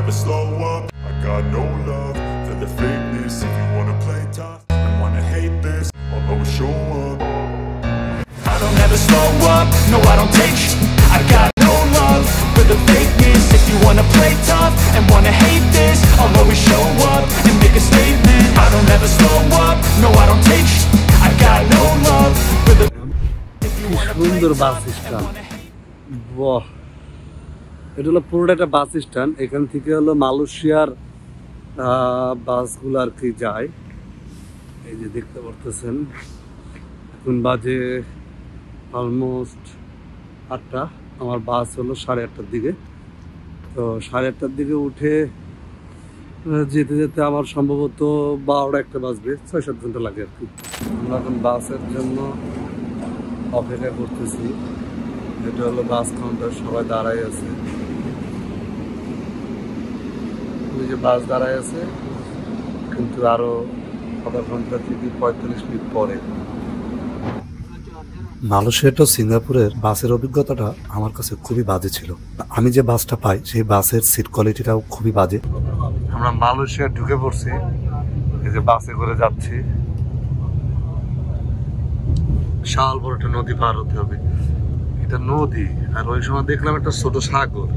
never slow up. I got no love for the fakeness. If you wanna play tough and wanna hate this, I'll always show up. I don't ever slow up, no I don't take shit. I got no love for the fakeness. If you wanna play tough and wanna hate this, I'll always show up and make a statement. I don't ever slow up, no I don't take shit. I got no love for the সুন্দর bus stand. বাহ, এটা হলো পুরোটা একটা bus stand. এখান থেকে হলো মালয়েশিয়ার বাসগুলো আর কি যায়। এই যে দেখতে পারতেছেন, এখন বাজে অলমোস্ট 8টা। আমার বাস হলো 8:30টার দিকে। তো 8:30টার দিকে উঠে যেতে যেতে আমার সম্ভবত 12টা বাজবে, 6-7 ঘন্টা লাগে আর কি। আমরা এখন বাসের জন্য অপেক্ষা করতেছি। এটা হলো বাস কাউন্টার, সবাই দাঁড়ায় আছে। ওই যে বাস দাঁড়ায় আছে, কিন্তু আরো আধা ঘন্টা থেকে 45 মিনিট পরে। মালয়েশিয়া তো সিঙ্গাপুরের বাসের অভিজ্ঞতাটা আমার কাছে খুবই বাজে ছিল। আমি যে বাসটা পাই সেই বাসের সিট কোয়ালিটিটাও খুবই বাজে। আমরা মালয়েশিয়া ঢুকে পড়ছি, এই যে বাসে করে যাচ্ছি। বিশাল বড় একটা নদী পার হতে হবে। এটা নদী, আর ওই সময় দেখলাম একটা ছোট সাগর।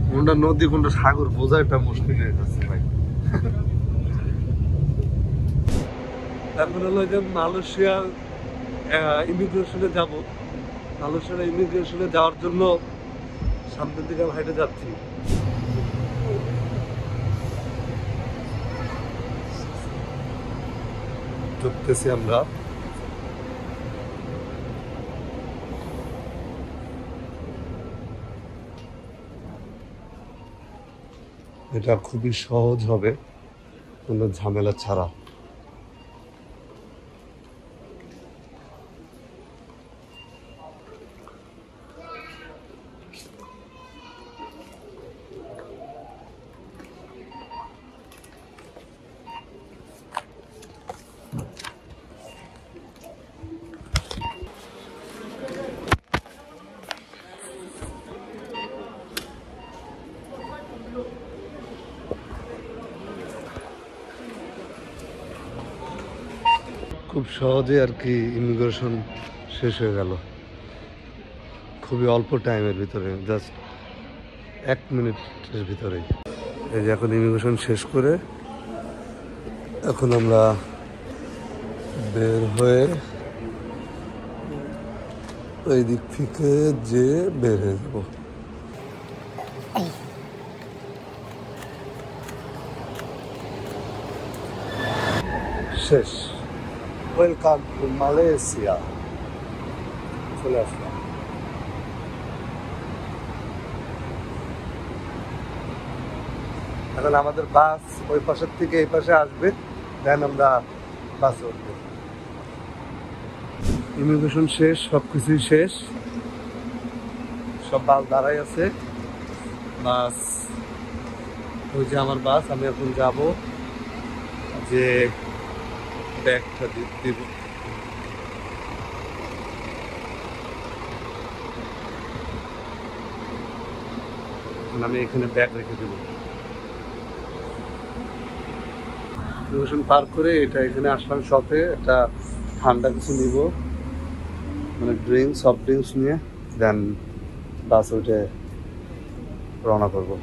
কোনটা নদী কোনটা সাগর বোঝা একটা মুশকিল হয়ে যাচ্ছে ভাই। এখন হলো যে মালয়েশিয়ার ইমিগ্রেশনে যাব। মালয়েশিয়ার ইমিগ্রেশনে যাওয়ার জন্য সামনের দিকে আমি হেঁটে যাচ্ছি। ঢুকতেছি আমরা। এটা খুবই সহজ হবে, কোনো ঝামেলা ছাড়া। খুব সহজে আর কি ইমিগ্রেশন শেষ হয়ে গেল, খুবই অল্প টাইমের ভিতরে, জাস্ট 1 মিনিটের ভিতরেই। এই যে এখন ইমিগ্রেশন শেষ করে এখন আমরা বের হয়ে ওই দিক থেকে যে বের হয়ে যাব। শেষ। Welcome to Malaysia. চলে আসলাম। এখন আমাদের বাস ওই পাশের থেকে এই পাশে আসবে, দেন আমরা বাসে উঠব। ইমিগ্রেশন শেষ, সবকিছুই শেষ, সব বাস দাঁড়াই আছে। বাস, ওই যে আমার বাস। আমি এখন যাব যে ব্যাগটা দিব। আমি এখানে ব্যাগ রেখে দেবো। ইমিগ্রেশন পার করে এটা এখানে আসলাম শপে, একটা ঠান্ডা কিছু নিব, মানে ড্রিঙ্কস, সফট ড্রিঙ্কস নিয়ে দেন বাস উঠে রওনা করবো।